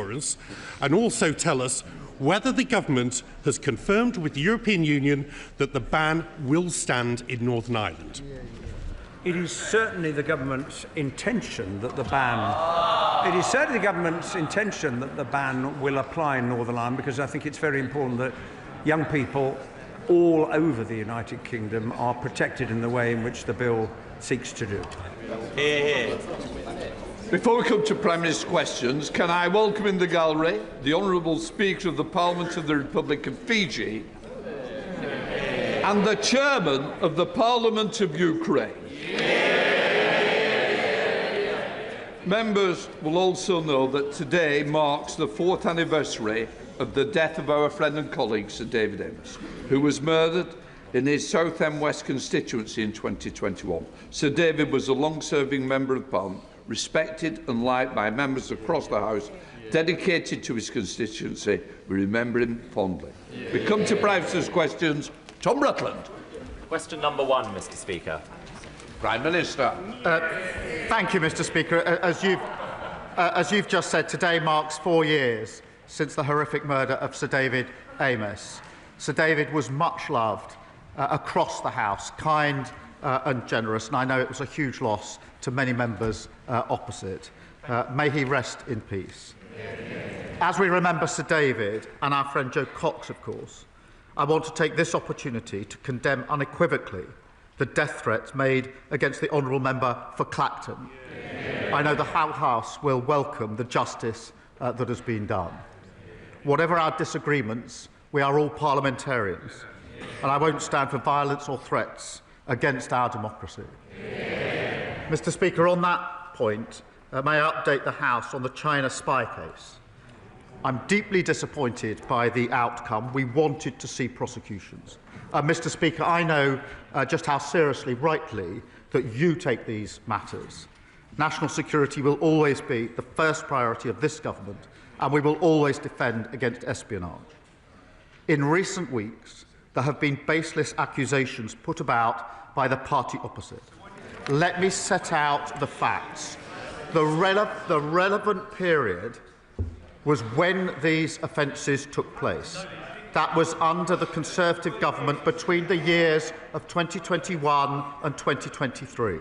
reassurance and also tell us whether the government has confirmed with the European Union that the ban will stand in Northern Ireland? It is certainly the government's intention that the ban. It is certainly the government's intention that the ban will apply in Northern Ireland, because I think it's very important that young people all over the United Kingdom are protected in the way in which the bill seeks to do. Before we come to Prime Minister's questions, can I welcome in the gallery the Honourable Speaker of the Parliament of the Republic of Fiji and the Chairman of the Parliament of Ukraine. Members will also know that today marks the 4th anniversary of the death of our friend and colleague Sir David Amess, who was murdered in his Southend West constituency in 2021. Sir David was a long-serving Member of Parliament, respected and liked by members across the House, dedicated to his constituency. We remember him fondly. We come to Prime Minister's questions. Tom Rutland. Question number 1, Mr. Speaker. Prime Minister. Thank you, Mr. Speaker. As you've just said, today marks 4 years since the horrific murder of Sir David Amess. Sir David was much loved across the House, kind and generous, and I know it was a huge loss to many members opposite. May he rest in peace. As we remember Sir David and our friend Joe Cox, of course, I want to take this opportunity to condemn unequivocally the death threats made against the honourable member for Clacton. I know the House will welcome the justice that has been done. Whatever our disagreements, we are all parliamentarians, and I won't stand for violence or threats against our democracy. Mr. Speaker, on that point, may I update the House on the China spy case? I'm deeply disappointed by the outcome. We wanted to see prosecutions. Mr. Speaker, I know just how seriously, rightly, that you take these matters. National security will always be the first priority of this government, and we will always defend against espionage. In recent weeks, there have been baseless accusations put about by the party opposite. Let me set out the facts. The relevant period was when these offences took place. That was under the Conservative government between the years of 2021 and 2023.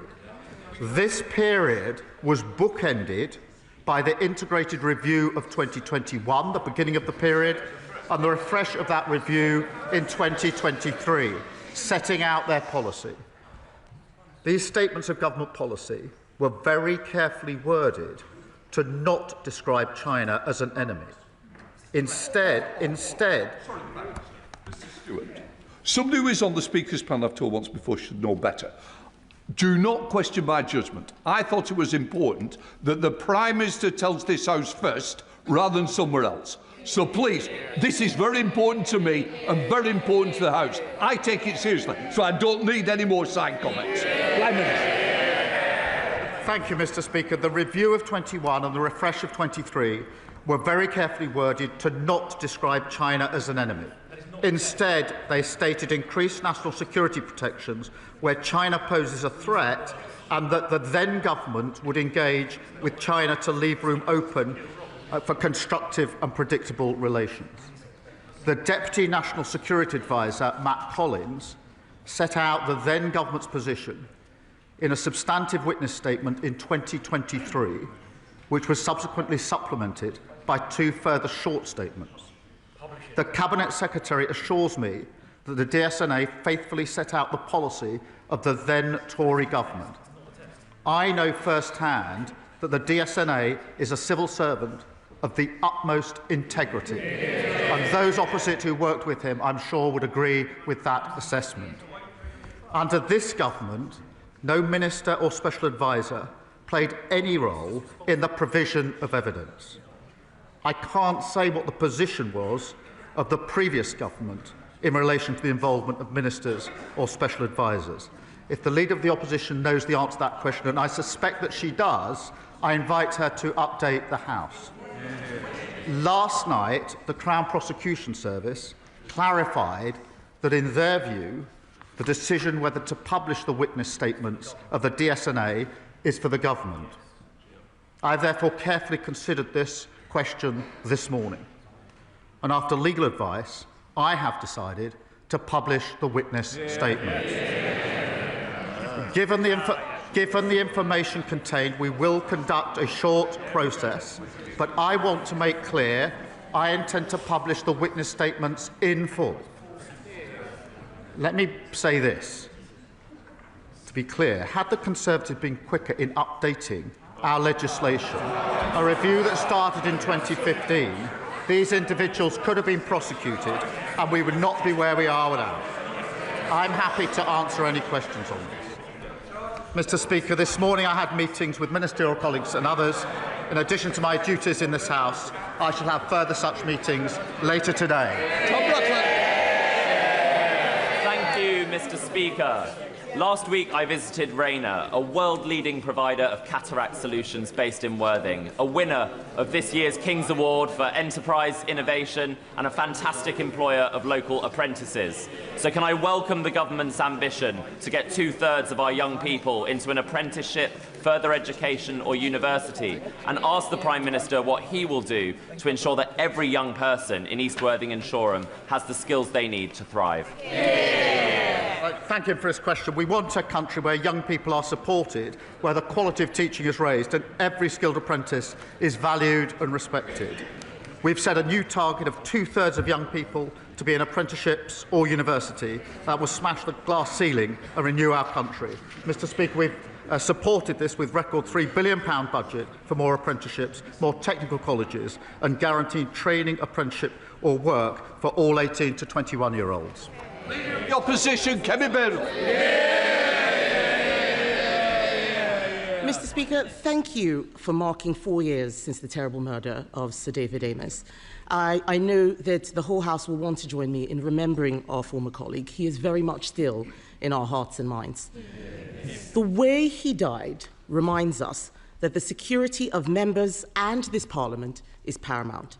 This period was bookended by the integrated review of 2021, the beginning of the period, and the refresh of that review in 2023, setting out their policy. These statements of government policy were very carefully worded to not describe China as an enemy. Instead, somebody who is on the Speaker's panel, I've told once before, should know better. Do not question my judgment. I thought it was important that the Prime Minister tells this House first rather than somewhere else. So please, this is very important to me and very important to the House. I take it seriously, so I don't need any more side comments. Prime Minister. Thank you, Mr. Speaker. The review of 21 and the refresh of 23 were very carefully worded to not describe China as an enemy. Instead, they stated increased national security protections where China poses a threat, and that the then government would engage with China to leave room open for constructive and predictable relations. The Deputy National Security Advisor, Matt Collins, set out the then government's position in a substantive witness statement in 2023, which was subsequently supplemented by 2 further short statements. The Cabinet Secretary assures me that the DSNA faithfully set out the policy of the then Tory government. I know firsthand that the DSNA is a civil servant of the utmost integrity, and those opposite who worked with him, I'm sure, would agree with that assessment. Under this government, no minister or special advisor played any role in the provision of evidence. I can't say what the position was of the previous government in relation to the involvement of ministers or special advisers. If the Leader of the Opposition knows the answer to that question, and I suspect that she does, I invite her to update the House. Last night, the Crown Prosecution Service clarified that, in their view, the decision whether to publish the witness statements of the DSNA is for the government. I have therefore carefully considered this question this morning. And after legal advice, I have decided to publish the witness statements. Given the information contained, we will conduct a short process, but I want to make clear I intend to publish the witness statements in full. Let me say this. To be clear, had the Conservatives been quicker in updating our legislation, a review that started in 2015, these individuals could have been prosecuted and we would not be where we are without. I'm happy to answer any questions on this. Mr. Speaker, this morning I had meetings with ministerial colleagues and others. In addition to my duties in this House, I shall have further such meetings later today. Thank you, Mr. Speaker. Last week I visited Rayner, a world-leading provider of cataract solutions based in Worthing, a winner of this year's King's Award for Enterprise Innovation and a fantastic employer of local apprentices. So can I welcome the government's ambition to get 2/3 of our young people into an apprenticeship, further education or university, and ask the Prime Minister what he will do to ensure that every young person in East Worthing and Shoreham has the skills they need to thrive? Thank him for his question. We want a country where young people are supported, where the quality of teaching is raised and every skilled apprentice is valued and respected. We've set a new target of 2/3 of young people to be in apprenticeships or university. That will smash the glass ceiling and renew our country. Mr. Speaker, we've supported this with record £3 billion budget for more apprenticeships, more technical colleges and guaranteed training, apprenticeship or work for all 18 to 21-year-olds. The opposition, Kemi Bill. Mr. Speaker, thank you for marking 4 years since the terrible murder of Sir David Amess. I know that the whole House will want to join me in remembering our former colleague. He is very much still in our hearts and minds. The way he died reminds us that the security of members and this Parliament is paramount.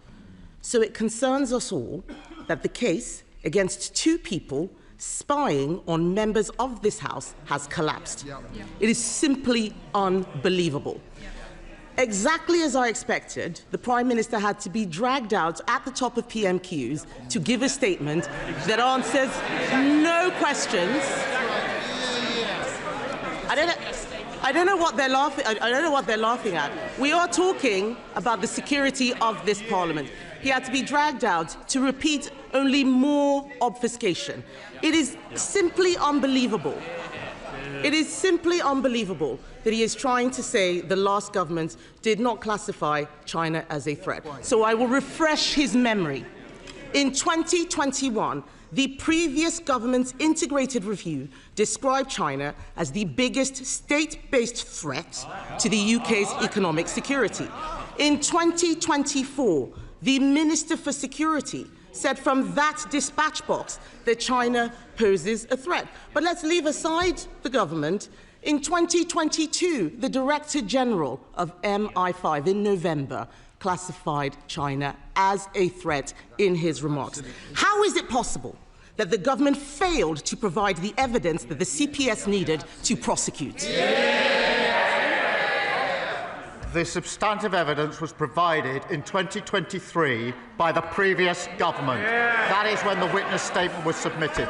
So it concerns us all that the case against 2 people spying on members of this House has collapsed. It is simply unbelievable. Exactly as I expected, the Prime Minister had to be dragged out at the top of PMQs to give a statement that answers no questions. I don't know what they're laughing. I don't know what they're laughing at. We are talking about the security of this Parliament. He had to be dragged out to repeat only more obfuscation. It is simply unbelievable. It is simply unbelievable that he is trying to say the last government did not classify China as a threat. So I will refresh his memory. In 2021, the previous government's integrated review described China as the biggest state-based threat to the UK's economic security. In 2024, the Minister for Security said from that dispatch box that China poses a threat. But let's leave aside the government. In 2022, the Director General of MI5 in November classified China as a threat in his remarks. How is it possible that the government failed to provide the evidence that the CPS needed to prosecute? The substantive evidence was provided in 2023 by the previous government. That is when the witness statement was submitted.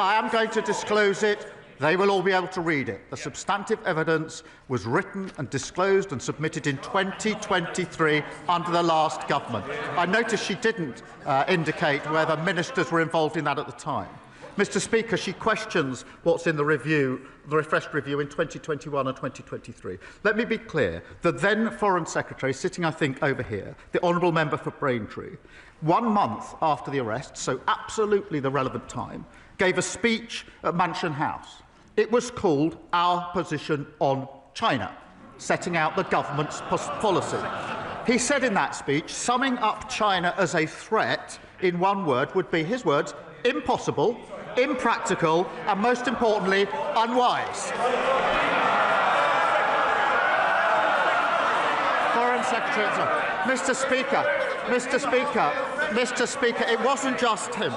I am going to disclose it. They will all be able to read it. The substantive evidence was written and disclosed and submitted in 2023 under the last government. I noticed she didn't indicate whether ministers were involved in that at the time. Mr. Speaker, she questions what's in the review, the refreshed review in 2021 and 2023. Let me be clear. The then Foreign Secretary, sitting, I think, over here, the Honourable Member for Braintree, 1 month after the arrest, so absolutely the relevant time, gave a speech at Mansion House. It was called Our Position on China, setting out the government's policy. He said in that speech, summing up China as a threat in one word would be, his words, impossible, impractical and, most importantly, unwise. Foreign Secretary, Mr. Speaker, it wasn't just him.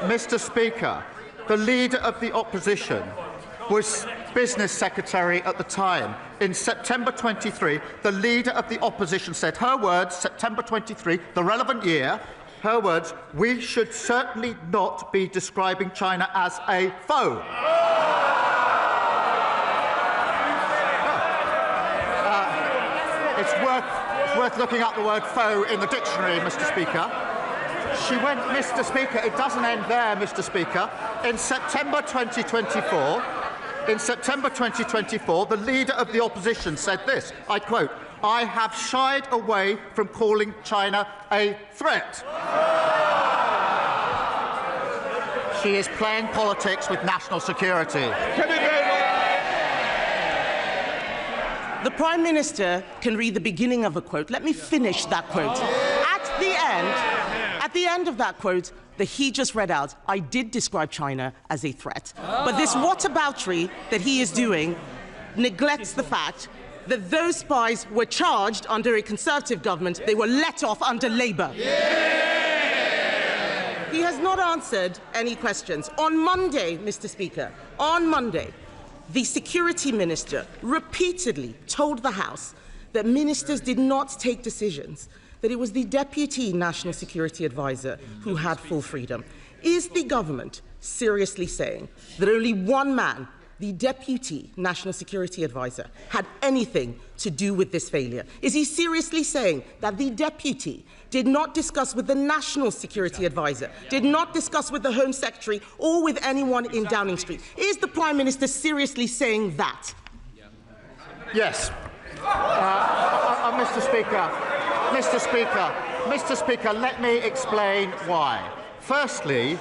Mr. Speaker, the Leader of the Opposition was Business Secretary at the time. in September 23, the Leader of the Opposition said, her words, September 23, the relevant year, her words, "We should certainly not be describing China as a foe." It's worth looking up the word foe in the dictionary, Mr. Speaker. She went, Mr. Speaker, it doesn't end there, Mr. Speaker. In September 2024, the Leader of the Opposition said this, I quote, "I have shied away from calling China a threat." She is playing politics with national security. The Prime Minister can read the beginning of a quote. Let me finish that quote. At the end of that quote that he just read out, I did describe China as a threat. But this whataboutery that he is doing neglects the fact that those spies were charged under a Conservative government. They were let off under Labour. He has not answered any questions. On Monday, Mr. Speaker, on Monday, the Security Minister repeatedly told the House that ministers did not take decisions, that it was the Deputy National Security Advisor who had full freedom. Is the government seriously saying that only one man, the Deputy National Security Advisor, had anything to do with this failure? Is he seriously saying that the Deputy did not discuss with the National Security Advisor, did not discuss with the Home Secretary or with anyone in Downing Street? Is the Prime Minister seriously saying that? Yes. Mr. Speaker, let me explain why. Firstly,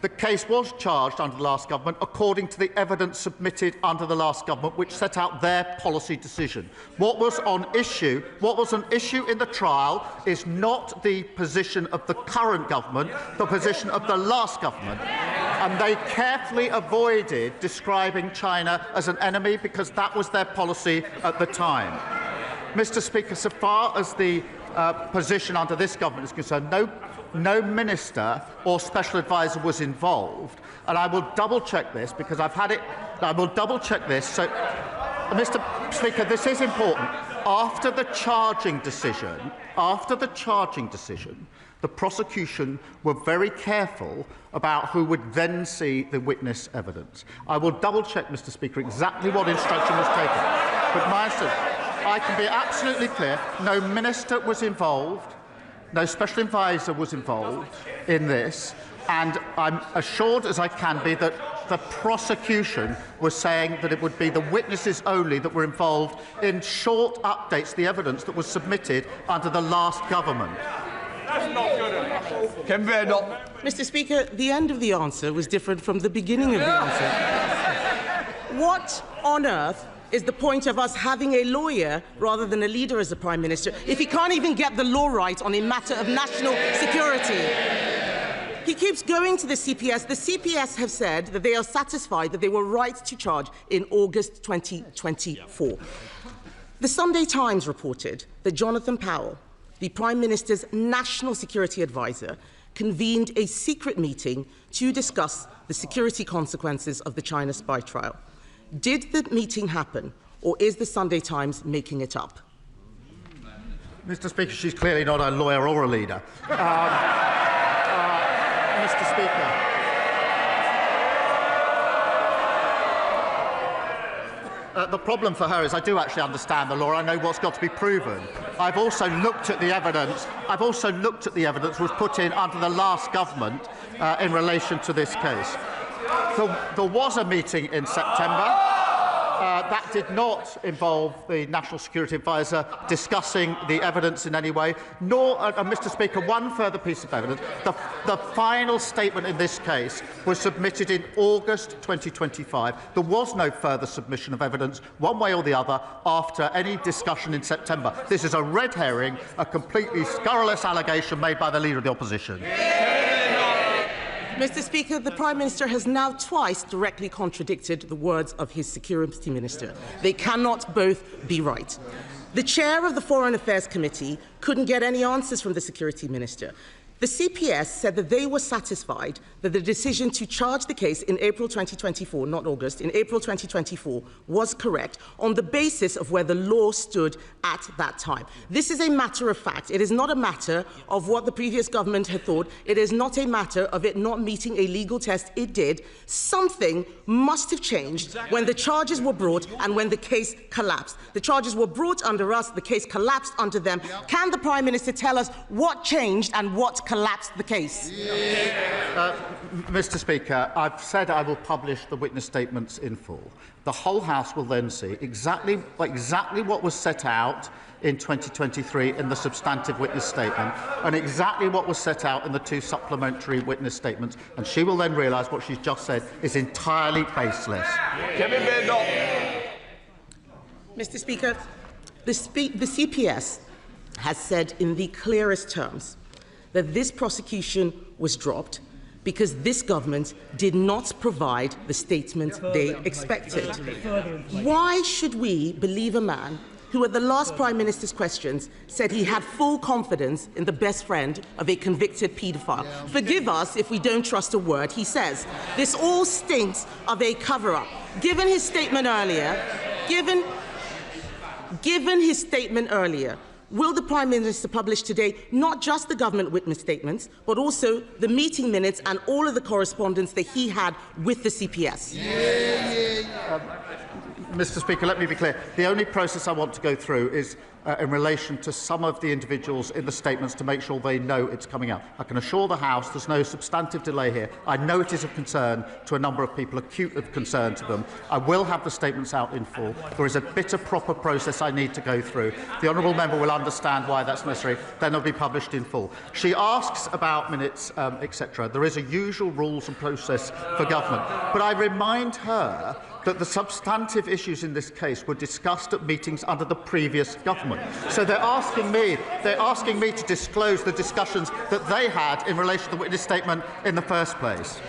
the case was charged under the last government according to the evidence submitted under the last government, which set out their policy decision. What was an issue in the trial is not the position of the current government, the position of the last government. And they carefully avoided describing China as an enemy because that was their policy at the time. Mr. Speaker, so far as the position under this government is concerned, no minister or special advisor was involved, and I will double-check this because I've had it. I will double-check this. So, Mr. Speaker, this is important. After the charging decision, the prosecution were very careful about who would then see the witness evidence. I will double-check, Mr. Speaker, exactly what instruction was taken. But my answer, I can be absolutely clear: no minister was involved. No special advisor was involved in this, and I'm assured as I can be that the prosecution was saying that it would be the witnesses only that were involved in short updates to the evidence that was submitted under the last government. Mr. Speaker, the end of the answer was different from the beginning of the answer. What on earth is the point of us having a lawyer rather than a leader as the Prime Minister if he can't even get the law right on a matter of national security? He keeps going to the CPS. The CPS have said that they are satisfied that they were right to charge in August 2024. The Sunday Times reported that Jonathan Powell, the Prime Minister's national security advisor, convened a secret meeting to discuss the security consequences of the China spy trial. Did the meeting happen, or is the Sunday Times making it up? Mr. Speaker, she's clearly not a lawyer or a leader. Mr. Speaker. The problem for her is I do actually understand the law. I know what's got to be proven. I've also looked at the evidence. That was put in under the last government in relation to this case. There was a meeting in September. That did not involve the National Security Advisor discussing the evidence in any way, nor, Mr. Speaker, one further piece of evidence. The final statement in this case was submitted in August 2025. There was no further submission of evidence, one way or the other, after any discussion in September. This is a red herring, a completely scurrilous allegation made by the Leader of the Opposition. Mr. Speaker, the Prime Minister has now twice directly contradicted the words of his Security Minister. They cannot both be right. The chair of the Foreign Affairs Committee couldn't get any answers from the Security Minister. The CPS said that they were satisfied that the decision to charge the case in April 2024, not August, in April 2024, was correct on the basis of where the law stood at that time. This is a matter of fact. It is not a matter of what the previous government had thought. It is not a matter of it not meeting a legal test. It did. Something must have changed when the charges were brought and when the case collapsed. The charges were brought under us. The case collapsed under them. Can the Prime Minister tell us what changed and what collapsed the case? Mr. Speaker, I've said I will publish the witness statements in full. The whole House will then see exactly what was set out in 2023 in the substantive witness statement and exactly what was set out in the 2 supplementary witness statements, and she will then realise what she's just said is entirely baseless. Mr. Speaker, the CPS has said in the clearest terms that this prosecution was dropped because this government did not provide the statement they expected. Why should we believe a man who at the last Prime Minister's questions said he had full confidence in the best friend of a convicted paedophile? Forgive us if we don't trust a word he says. This all stinks of a cover-up. Given his statement earlier, will the Prime Minister publish today not just the government witness statements, but also the meeting minutes and all of the correspondence that he had with the CPS? Mr. Speaker, let me be clear. The only process I want to go through is in relation to some of the individuals in the statements to make sure they know it's coming out. I can assure the House there's no substantive delay here. I know it is of concern to a number of people, acute of concern to them. I will have the statements out in full. There is a bit of proper process I need to go through. The honourable member will understand why that's necessary. Then they'll be published in full. She asks about minutes, etc. There is a usual rules and process for government. But I remind her that the substantive issues in this case were discussed at meetings under the previous government. So they're asking me to disclose the discussions that they had in relation to the witness statement in the first place.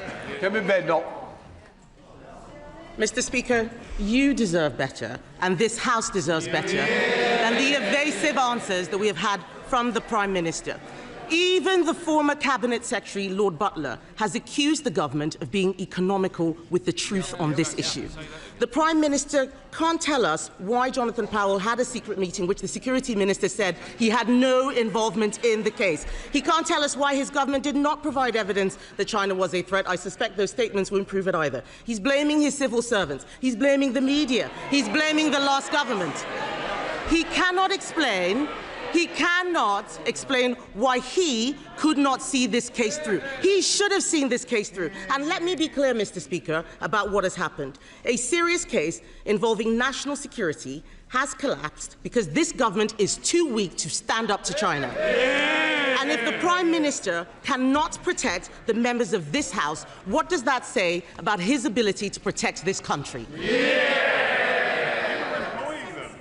Mr. Speaker, you deserve better, and this House deserves better than the evasive answers that we have had from the Prime Minister. Even the former Cabinet Secretary, Lord Butler, has accused the government of being economical with the truth on this issue. The Prime Minister can't tell us why Jonathan Powell had a secret meeting which the Security Minister said he had no involvement in the case. He can't tell us why his government did not provide evidence that China was a threat. I suspect those statements won't prove it either. He's blaming his civil servants. He's blaming the media. He's blaming the last government. He cannot explain why he could not see this case through. He should have seen this case through. And let me be clear, Mr. Speaker, about what has happened. A serious case involving national security has collapsed because this government is too weak to stand up to China. And if the Prime Minister cannot protect the members of this House, what does that say about his ability to protect this country?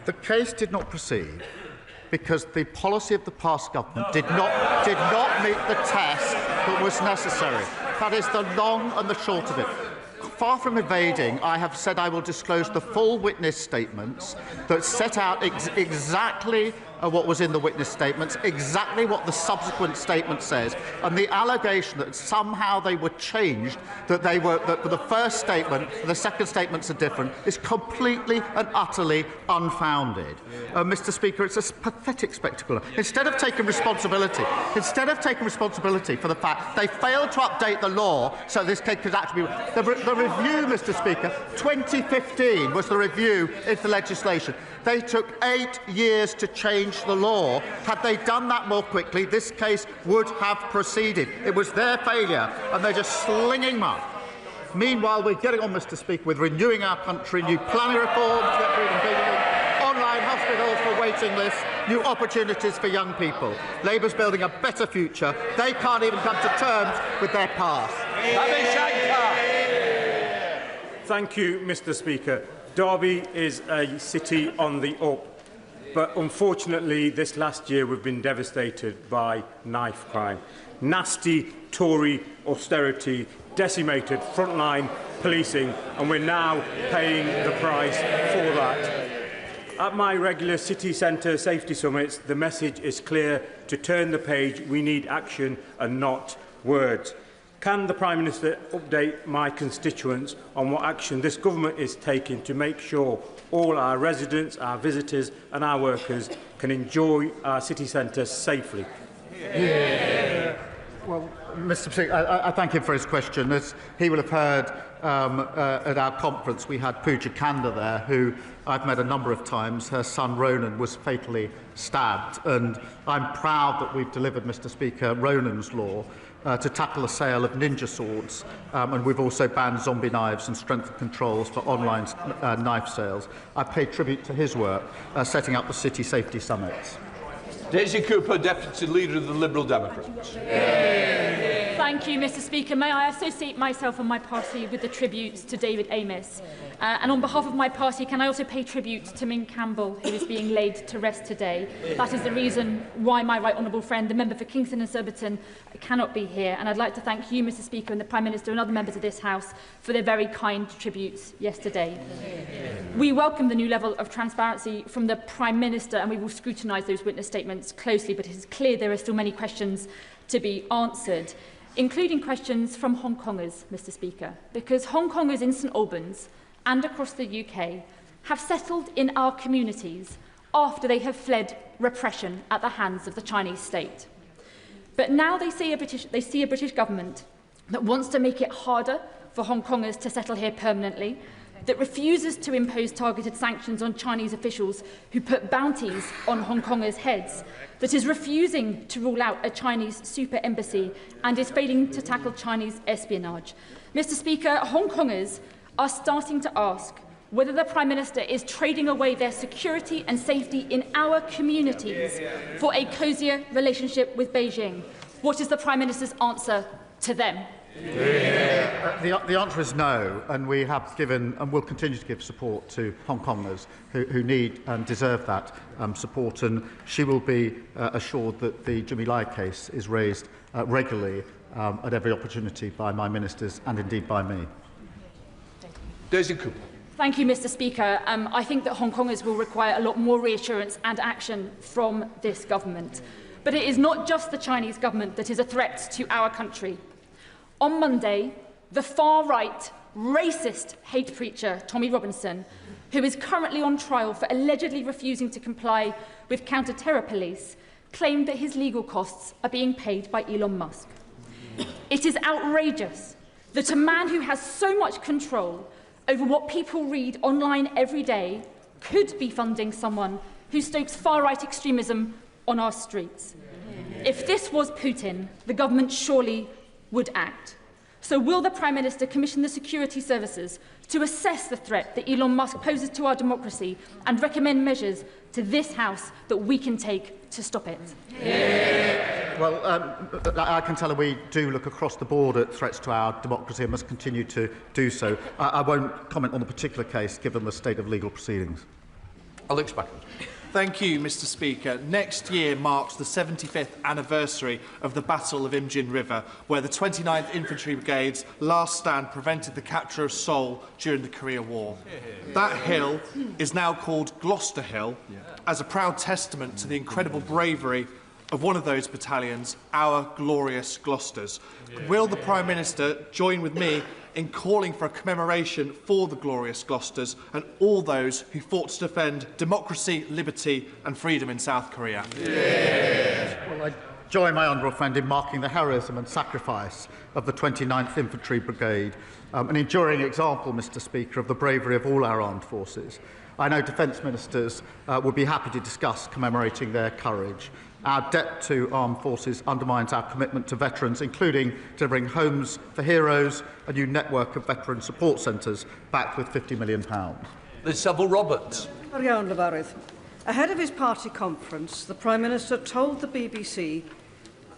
The case did not proceed because the policy of the past government did not meet the test that was necessary. That is the long and the short of it. Far from evading, I have said I will disclose the full witness statements that set out exactly what was in the witness statements, exactly what the subsequent statement says, and the allegation that somehow they were changed, that the first statement and the second statements are different, is completely and utterly unfounded. Mr. Speaker, it's a pathetic spectacle. Instead of taking responsibility for the fact they failed to update the law so this case could actually be the review, Mr. Speaker, 2015 was the review into legislation. They took 8 years to change the law. Had they done that more quickly, this case would have proceeded. It was their failure, and they're just slinging mud. Meanwhile, we're getting on, Mr. Speaker, with renewing our country, new planning reforms, get rid of building, online hospitals for waiting lists, new opportunities for young people. Labour's building a better future. They can't even come to terms with their past. Thank you, Mr. Speaker. Derby is a city on the up, but unfortunately this last year we've been devastated by knife crime. Nasty Tory austerity decimated frontline policing, and we're now paying the price for that. At my regular city centre safety summits, the message is clear: to turn the page, we need action and not words. Can the Prime Minister update my constituents on what action this government is taking to make sure all our residents, our visitors and our workers can enjoy our city centre safely? Well, Mr. Speaker, I thank him for his question. As he will have heard at our conference, we had Pooja Kanda there, who I've met a number of times. Her son Ronan was fatally stabbed, and I'm proud that we've delivered, Mr. Speaker, Ronan's law to tackle the sale of ninja swords, and we've also banned zombie knives and strengthened controls for online knife sales. I pay tribute to his work setting up the City Safety Summits. Daisy Cooper, Deputy Leader of the Liberal Democrats. Thank you, Mr. Speaker. May I associate myself and my party with the tributes to David Amess? And on behalf of my party, can I also pay tribute to Ming Campbell, who is being laid to rest today? That is the reason why my right honourable friend, the member for Kingston and Surbiton, cannot be here. And I'd like to thank you, Mr. Speaker, and the Prime Minister and other members of this House for their very kind tributes yesterday. We welcome the new level of transparency from the Prime Minister, and we will scrutinise those witness statements closely, but it is clear there are still many questions to be answered, including questions from Hong Kongers, Mr. Speaker, because Hong Kongers in St Albans and across the UK have settled in our communities after they have fled repression at the hands of the Chinese state. But now they see a British government that wants to make it harder for Hong Kongers to settle here permanently, that refuses to impose targeted sanctions on Chinese officials who put bounties on Hong Kongers' heads, that is refusing to rule out a Chinese super embassy and is failing to tackle Chinese espionage. Mr. Speaker, Hong Kongers are starting to ask whether the Prime Minister is trading away their security and safety in our communities for a cosier relationship with Beijing. What is the Prime Minister's answer to them? The answer is no, and we have given and will continue to give support to Hong Kongers who need and deserve that support, and she will be assured that the Jimmy Lai case is raised regularly at every opportunity by my ministers and indeed by me. Daisy Cooper. Thank you, Mr. Speaker. I think that Hong Kongers will require a lot more reassurance and action from this government. But it is not just the Chinese government that is a threat to our country. On Monday, the far-right, racist hate preacher Tommy Robinson, who is currently on trial for allegedly refusing to comply with counter-terror police, claimed that his legal costs are being paid by Elon Musk. It is outrageous that a man who has so much control over what people read online every day could be funding someone who stokes far-right extremism on our streets. If this was Putin, the government surely would act. So will the Prime Minister commission the security services to assess the threat that Elon Musk poses to our democracy and recommend measures to this House that we can take to stop it? Well, I can tell her we do look across the board at threats to our democracy and must continue to do so. I won't comment on the particular case given the state of legal proceedings. Alex Backham. Thank you, Mr. Speaker. Next year marks the 75th anniversary of the Battle of Imjin River, where the 29th Infantry Brigade's last stand prevented the capture of Seoul during the Korea War. That hill is now called Gloucester Hill, as a proud testament to the incredible bravery of one of those battalions, our glorious Gloucesters. Will the Prime Minister join with me in calling for a commemoration for the glorious Gloucesters and all those who fought to defend democracy, liberty and freedom in South Korea? Well, I join my honourable friend in marking the heroism and sacrifice of the 29th Infantry Brigade, an enduring example, Mr. Speaker, of the bravery of all our armed forces. I know Defence Ministers would be happy to discuss commemorating their courage. Our debt to armed forces undermines our commitment to veterans, including delivering homes for heroes, a new network of veteran support centres backed with £50 million. Liz Saville Roberts. Ahead of his party conference, the Prime Minister told the BBC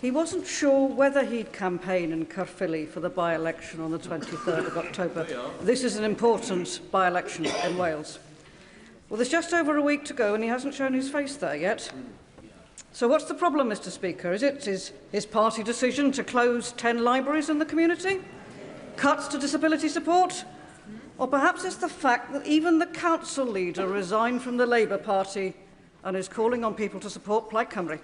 he wasn't sure whether he'd campaign in Caerphilly for the by-election on the 23rd of October. This is an important by-election in Wales. Well, there's just over a week to go and he hasn't shown his face there yet. So what's the problem, Mr. Speaker? Is it his party decision to close 10 libraries in the community? Cuts to disability support? Or perhaps it's the fact that even the council leader resigned from the Labour Party and is calling on people to support Plaid Cymru.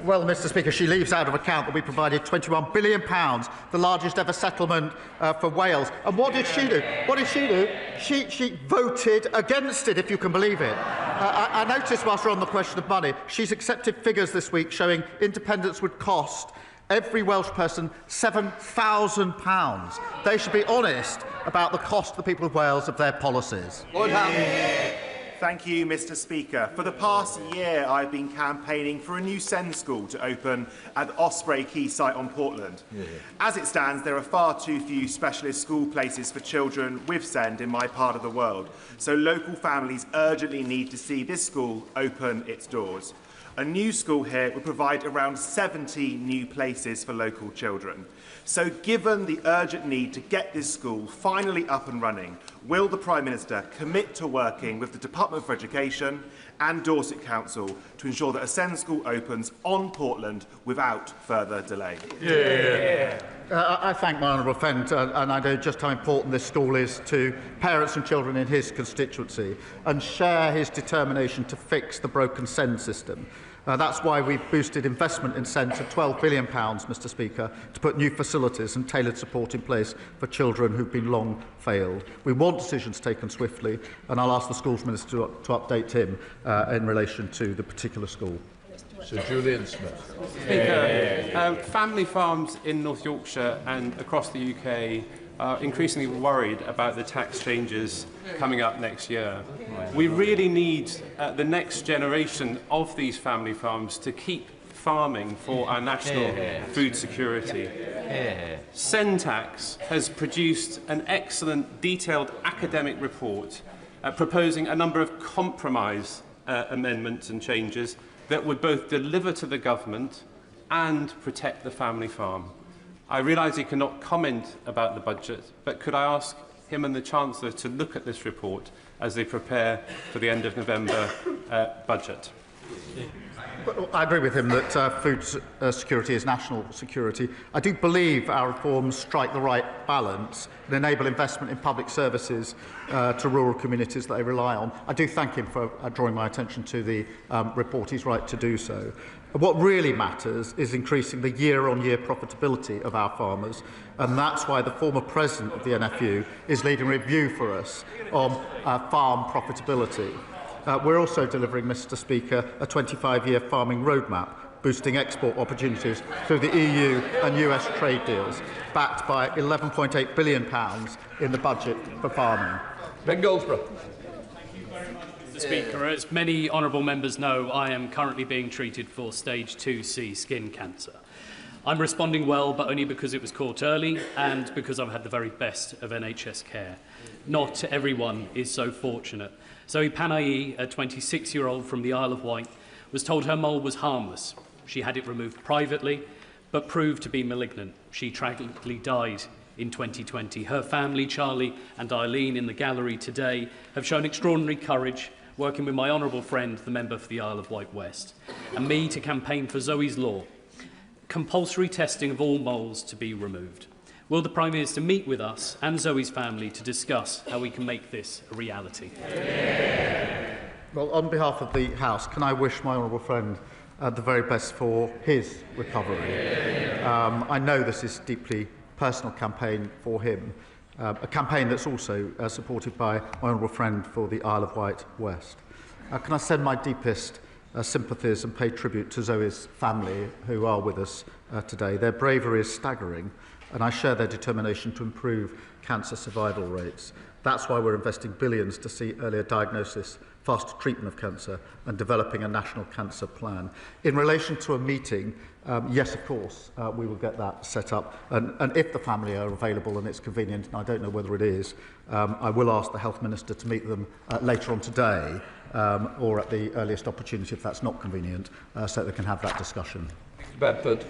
Well, Mr Speaker, she leaves out of account that we provided £21 billion, the largest ever settlement for Wales. And what did she do? What did she do? She voted against it, if you can believe it. I noticed, whilst we're on the question of money, she's accepted figures this week showing independence would cost every Welsh person £7,000. They should be honest about the cost to the people of Wales of their policies. Thank you, Mr Speaker. For the past year, I've been campaigning for a new SEND school to open at the Osprey Quayside on Portland. As it stands, there are far too few specialist school places for children with SEND in my part of the world, so local families urgently need to see this school open its doors. A new school here would provide around 70 new places for local children. So given the urgent need to get this school finally up and running, will the Prime Minister commit to working with the Department for Education and Dorset Council to ensure that a SEND school opens on Portland without further delay? I thank my honourable friend, and I know just how important this school is to parents and children in his constituency, and share his determination to fix the broken SEND system. That's why we've boosted investment in SEND to £12 billion, Mr Speaker, to put new facilities and tailored support in place for children who've been long failed. We want decisions taken swiftly, and I'll ask the Schools Minister to update him in relation to the particular school. Sir Julian Smith. Speaker, family farms in North Yorkshire and across the UK are increasingly worried about the tax changes coming up next year. We really need the next generation of these family farms to keep farming for our national food security. SEND Tax has produced an excellent detailed academic report proposing a number of compromise amendments and changes that would both deliver to the government and protect the family farm. I realise he cannot comment about the budget, but could I ask him and the Chancellor to look at this report as they prepare for the end of November budget? I agree with him that food security is national security. I do believe our reforms strike the right balance and enable investment in public services to rural communities that they rely on. I do thank him for drawing my attention to the report. He's right to do so. What really matters is increasing the year-on-year profitability of our farmers, and that's why the former president of the NFU is leading a review for us on farm profitability. We're also delivering, Mr Speaker, a 25-year farming roadmap, boosting export opportunities through the EU and US trade deals, backed by £11.8 billion in the budget for farming. Ben Goldsborough. Mr Speaker, as many honourable members know, I am currently being treated for stage 2C skin cancer. I'm responding well, but only because it was caught early and because I've had the very best of NHS care. Not everyone is so fortunate. Zoe Panayi, a 26-year-old from the Isle of Wight, was told her mole was harmless. She had it removed privately, but proved to be malignant. She tragically died in 2020. Her family, Charlie and Eileen, in the gallery today, have shown extraordinary courage, working with my honourable friend, the member for the Isle of Wight West, and me to campaign for Zoe's law, compulsory testing of all moles to be removed. Will the Prime Minister meet with us and Zoe's family to discuss how we can make this a reality? Well, on behalf of the House, can I wish my honourable friend the very best for his recovery? I know this is a deeply personal campaign for him, a campaign that's also supported by my honourable friend for the Isle of Wight West. Can I send my deepest sympathies and pay tribute to Zoe's family who are with us today. Their bravery is staggering, and I share their determination to improve cancer survival rates. That's why we're investing billions to see earlier diagnosis, faster treatment of cancer, and developing a national cancer plan. In relation to a meeting, yes, of course, we will get that set up. And if the family are available and it's convenient, and I don't know whether it is, I will ask the Health Minister to meet them later on today, or at the earliest opportunity if that's not convenient, so that they can have that discussion. Bedford.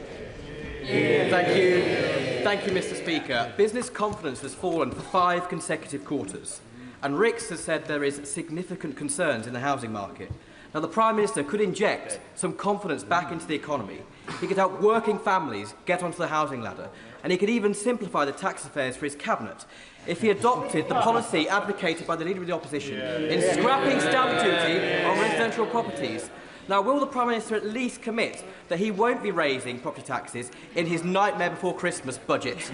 Thank you, Mr Speaker. Business confidence has fallen for 5 consecutive quarters, and RICS has said there is significant concerns in the housing market. Now, the Prime Minister could inject some confidence back into the economy. He could help working families get onto the housing ladder, and he could even simplify the tax affairs for his cabinet if he adopted the policy advocated by the Leader of the Opposition in scrapping stamp duty on residential properties. Now, will the Prime Minister at least commit that he won't be raising property taxes in his nightmare before Christmas budget?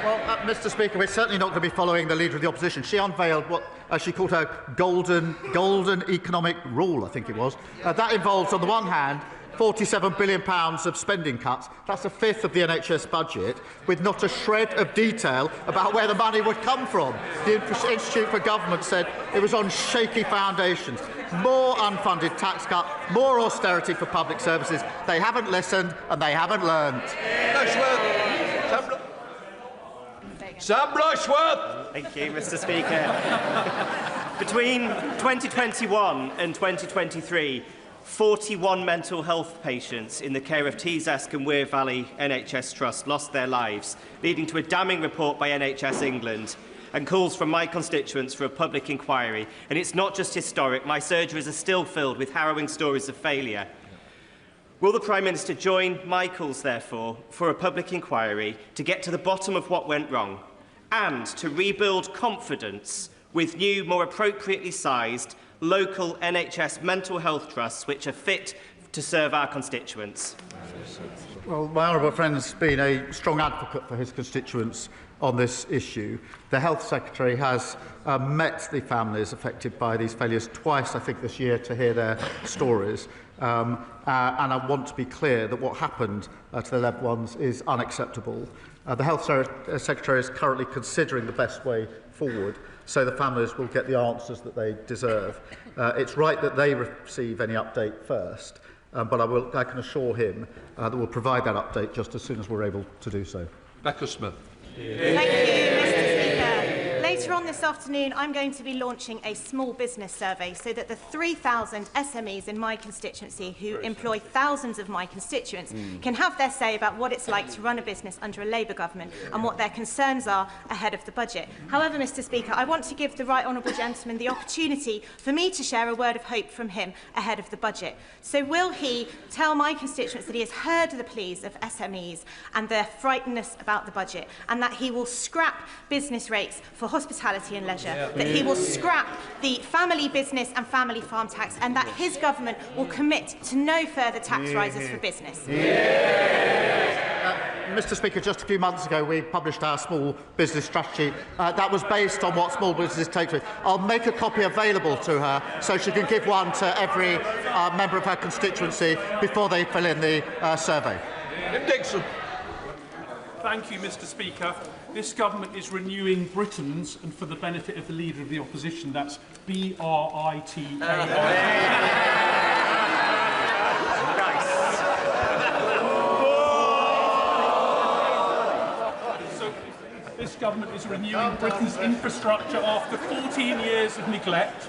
Well, Mr. Speaker, we're certainly not going to be following the Leader of the Opposition. She unveiled what she called her golden economic rule, I think it was. That involves, on the one hand, £47 billion of spending cuts. That's a fifth of the NHS budget, with not a shred of detail about where the money would come from. The Institute for Government said it was on shaky foundations. More unfunded tax cut, more austerity for public services. They haven't listened and they haven't learned. Sam Rushworth. Thank you, Mr. Speaker. Between 2021 and 2023, 41 mental health patients in the care of Tees-Esk and Weir Valley NHS Trust lost their lives, leading to a damning report by NHS England and calls from my constituents for a public inquiry. And it's not just historic. My surgeries are still filled with harrowing stories of failure. Will the Prime Minister join my calls, therefore, for a public inquiry to get to the bottom of what went wrong and to rebuild confidence with new, more appropriately sized local NHS mental health trusts which are fit to serve our constituents? Well, my honourable friend has been a strong advocate for his constituents on this issue. The Health Secretary has met the families affected by these failures twice, I think, this year to hear their stories. And I want to be clear that what happened to their loved ones is unacceptable. The Health Secretary is currently considering the best way forward so the families will get the answers that they deserve. It's right that they receive any update first, but I can assure him that we'll provide that update just as soon as we're able to do so. Becca Smith. Thank you, Mr. Speaker. Later on this afternoon, I'm going to be launching a small business survey so that the 3,000 SMEs in my constituency who employ thousands of my constituents can have their say about what it's like to run a business under a Labour government and what their concerns are ahead of the budget. However, Mr. Speaker, I want to give the right honourable gentleman the opportunity for me to share a word of hope from him ahead of the budget. So will he tell my constituents that he has heard the pleas of SMEs and their frightenedness about the budget, and that he will scrap business rates for hospitality and leisure, that he will scrap the family business and family farm tax, and that his government will commit to no further tax rises for business? Mr. Speaker, just a few months ago we published our small business strategy. That was based on what small businesses take to it. I'll make a copy available to her so she can give one to every member of her constituency before they fill in the survey. Dixon. Thank you, Mr. Speaker. This government is renewing Britain's, and for the benefit of the Leader of the Opposition, that's This government is renewing Britain's infrastructure after 14 years of neglect,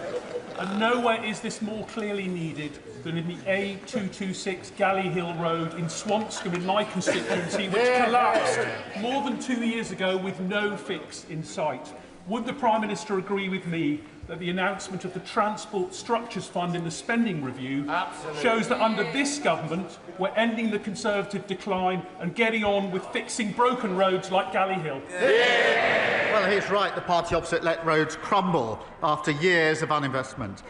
and nowhere is this more clearly needed than in the A226 Galley Hill Road in Swanscombe in my constituency, which collapsed more than 2 years ago with no fix in sight. Would the Prime Minister agree with me that the announcement of the Transport Structures Fund in the spending review shows that under this government we're ending the Conservative decline and getting on with fixing broken roads like Galley Hill? Well, he's right. The party opposite let roads crumble after years of uninvestment.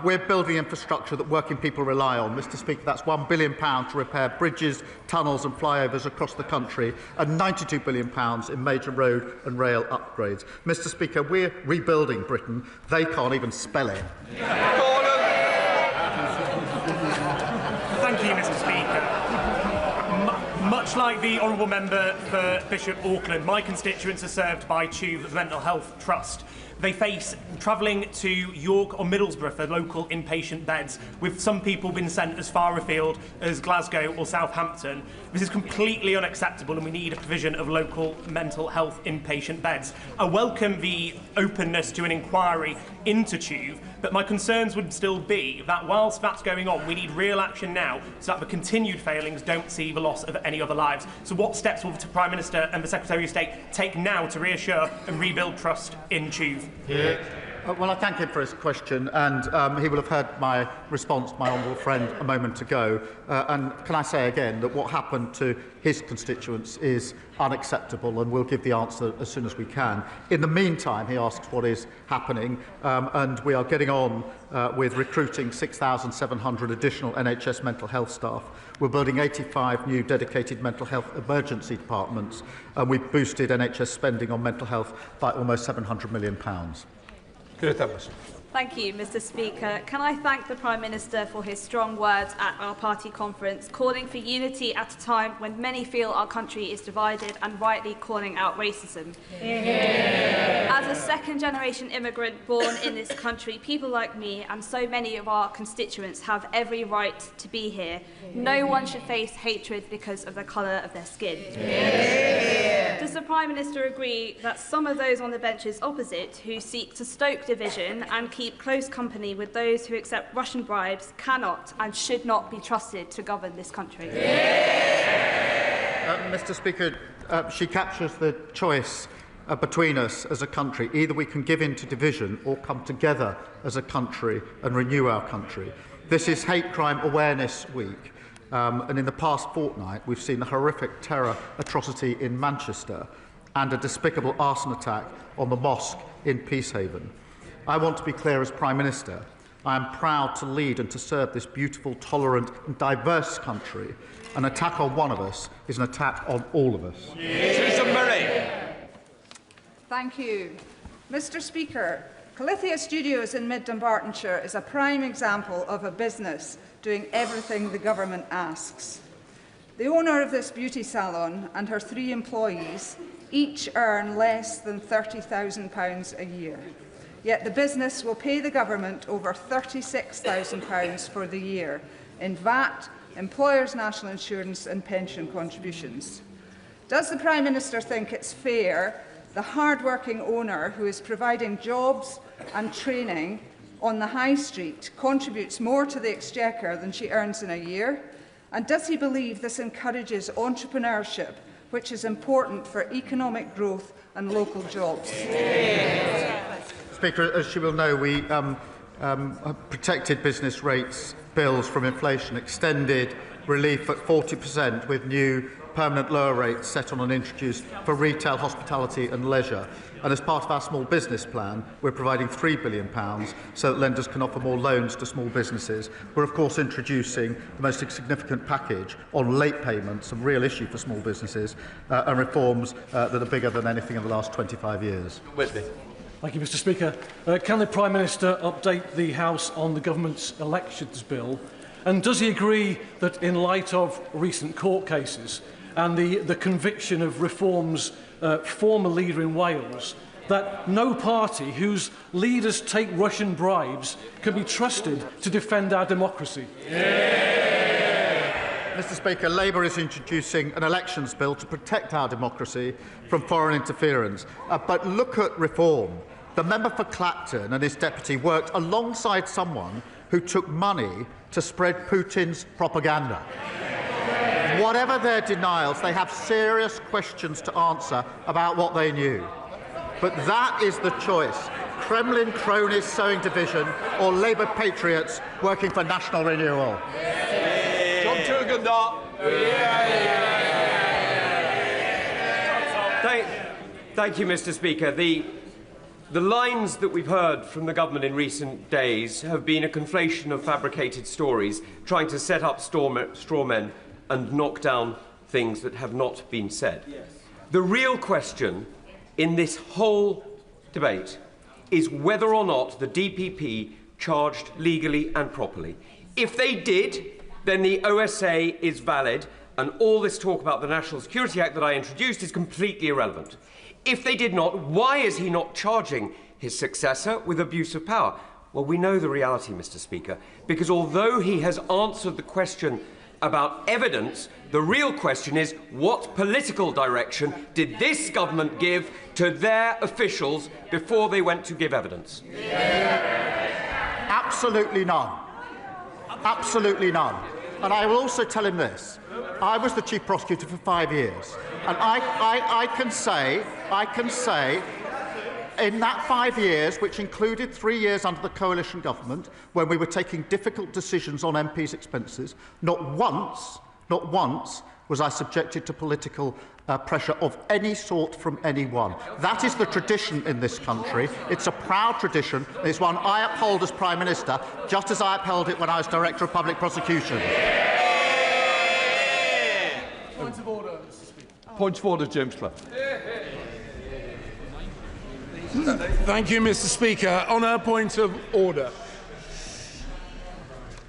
We're building infrastructure that working people rely on. Mr. Speaker, that's £1 billion to repair bridges, tunnels and flyovers across the country, and £92 billion in major road and rail upgrades. Mr. Speaker, we're rebuilding Britain. They can't even spell it. Thank you, Mr. Speaker. Much like the honourable member for Bishop Auckland, my constituents are served by Tube Mental Health Trust. They face travelling to York or Middlesbrough for local inpatient beds, with some people being sent as far afield as Glasgow or Southampton. This is completely unacceptable, and we need a provision of local mental health inpatient beds. I welcome the openness to an inquiry into Tube, but my concerns would still be that whilst that's going on, we need real action now so that the continued failings don't see the loss of any other lives. So what steps will the Prime Minister and the Secretary of State take now to reassure and rebuild trust in Tube? Well, I thank him for his question, and he will have heard my response to my honourable friend a moment ago. And can I say again that what happened to his constituents is unacceptable, and we'll give the answer as soon as we can. In the meantime, he asks what is happening, and we are getting on with recruiting 6,700 additional NHS mental health staff. We're building 85 new dedicated mental health emergency departments, and we've boosted NHS spending on mental health by almost £700 million. Thank you, Mr. Speaker. Can I thank the Prime Minister for his strong words at our party conference, calling for unity at a time when many feel our country is divided and rightly calling out racism. Yeah. As a second-generation immigrant born in this country, people like me and so many of our constituents have every right to be here. No one should face hatred because of the colour of their skin. Yeah. Does the Prime Minister agree that some of those on the benches opposite who seek to stoke division and keep close company with those who accept Russian bribes cannot and should not be trusted to govern this country? Mr. Speaker, she captures the choice between us as a country. Either we can give in to division or come together as a country and renew our country. This is Hate Crime Awareness Week, and in the past fortnight we've seen a horrific terror atrocity in Manchester and a despicable arson attack on the mosque in Peacehaven. I want to be clear as Prime Minister. I am proud to lead and to serve this beautiful, tolerant and diverse country. An attack on one of us is an attack on all of us. Susan Murray. Thank you. Mr. Speaker, Calithia Studios in Mid Dumbartonshire is a prime example of a business doing everything the government asks. The owner of this beauty salon and her 3 employees each earn less than £30,000 a year. Yet the business will pay the government over £36,000 for the year in VAT, employers' national insurance and pension contributions. Does the Prime Minister think it's fair the hard-working owner who is providing jobs and training on the high street contributes more to the exchequer than she earns in a year? And does he believe this encourages entrepreneurship, which is important for economic growth and local jobs? Speaker, as you will know, we protected business rates bills from inflation, extended relief at 40% with new permanent lower rates set on and introduced for retail, hospitality and leisure. And as part of our small business plan, we're providing £3 billion so that lenders can offer more loans to small businesses. We're of course introducing the most significant package on late payments, a real issue for small businesses, and reforms that are bigger than anything in the last 25 years. Whitby. Thank you, Mr. Speaker. Can the Prime Minister update the House on the government's elections bill? And does he agree that in light of recent court cases and the conviction of Reform's former leader in Wales, that no party whose leaders take Russian bribes can be trusted to defend our democracy? Mr. Speaker, Labour is introducing an elections bill to protect our democracy from foreign interference. But look at Reform. The member for Clacton and his deputy worked alongside someone who took money to spread Putin's propaganda. Whatever their denials, they have serious questions to answer about what they knew. But that is the choice. Kremlin cronies sowing division or Labour patriots working for national renewal. John Turgendar. Thank you, Mr. Speaker. The lines that we've heard from the government in recent days have been a conflation of fabricated stories, trying to set up straw men and knock down things that have not been said. Yes. The real question in this whole debate is whether or not the DPP charged legally and properly. If they did, then the OSA is valid, and all this talk about the National Security Act that I introduced is completely irrelevant. If they did not, why is he not charging his successor with abuse of power? Well, we know the reality, Mr. Speaker, because although he has answered the question about evidence, the real question is what political direction did this government give to their officials before they went to give evidence? Absolutely none. Absolutely none. And I will also tell him this. I was the Chief Prosecutor for 5 years. And I can say In that 5 years, which included 3 years under the coalition government, when we were taking difficult decisions on MPs' expenses, not once was I subjected to political pressure of any sort from anyone. That is the tradition in this country. It's a proud tradition. It's one I uphold as Prime Minister, just as I upheld it when I was Director of Public Prosecution. Point of order, Mr. Speaker. Point of order, James Clough. Thank you, Mr. Speaker. On a point of order,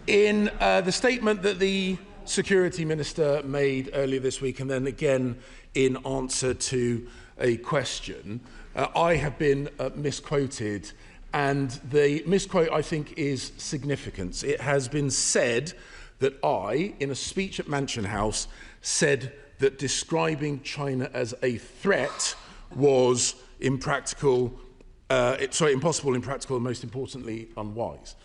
in the statement that the Security Minister made earlier this week, and then again in answer to a question, I have been misquoted, and the misquote, I think, is significant. It has been said that I, in a speech at Mansion House, said that describing China as a threat was impossible, impractical, and most importantly, unwise.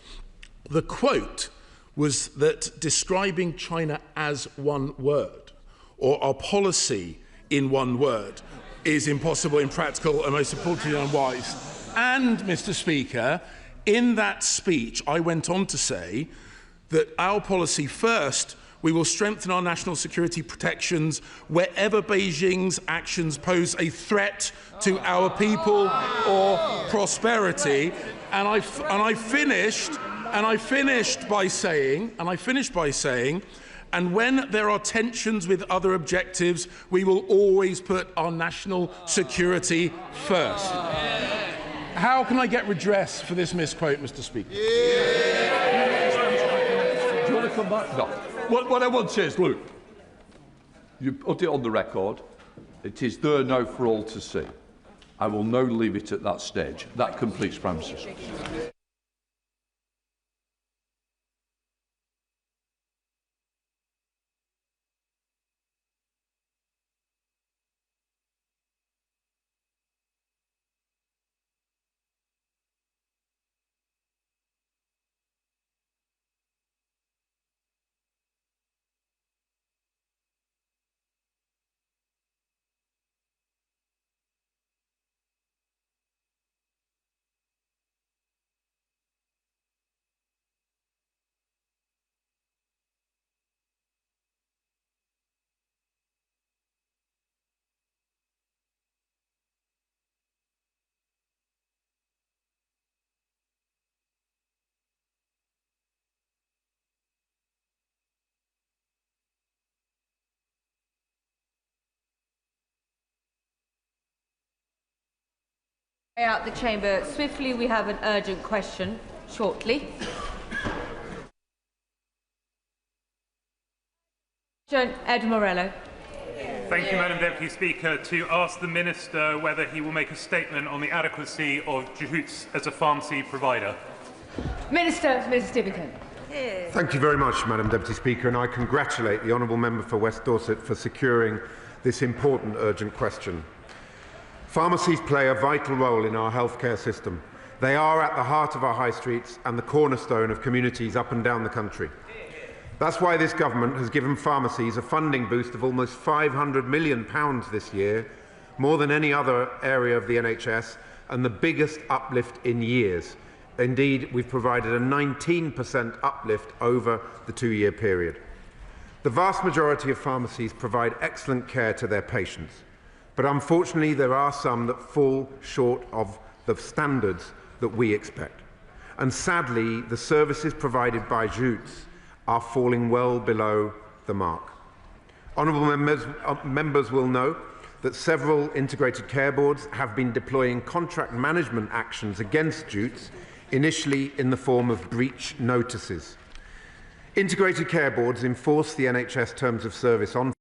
The quote was that describing China as one word, or our policy in one word, is impossible, impractical, and most importantly, unwise. And, Mr. Speaker, in that speech, I went on to say that our policy, first, we will strengthen our national security protections wherever Beijing's actions pose a threat to our people or prosperity. And I finished by saying, and when there are tensions with other objectives, we will always put our national security first. How can I get redress for this misquote, Mr. Speaker? Do you want to come back? No. What I want to say is, look, you put it on the record. It is there now for all to see. I will now leave it at that stage. That completes Prime Minister. Out the chamber swiftly. We have an urgent question shortly. Ed Morello. Thank you, Madam Deputy Speaker. To ask the Minister whether he will make a statement on the adequacy of jutes as a pharmacy provider. Minister Stevens. Thank you very much, Madam Deputy Speaker, and I congratulate the honourable member for West Dorset for securing this important urgent question. Pharmacies play a vital role in our healthcare system. They are at the heart of our high streets and the cornerstone of communities up and down the country. That's why this government has given pharmacies a funding boost of almost £500 million this year, more than any other area of the NHS, and the biggest uplift in years. Indeed, we've provided a 19% uplift over the 2-year period. The vast majority of pharmacies provide excellent care to their patients. But unfortunately, there are some that fall short of the standards that we expect. And sadly, the services provided by jutes are falling well below the mark. Honourable members will know that several integrated care boards have been deploying contract management actions against jutes, initially in the form of breach notices. Integrated care boards enforce the NHS terms of service on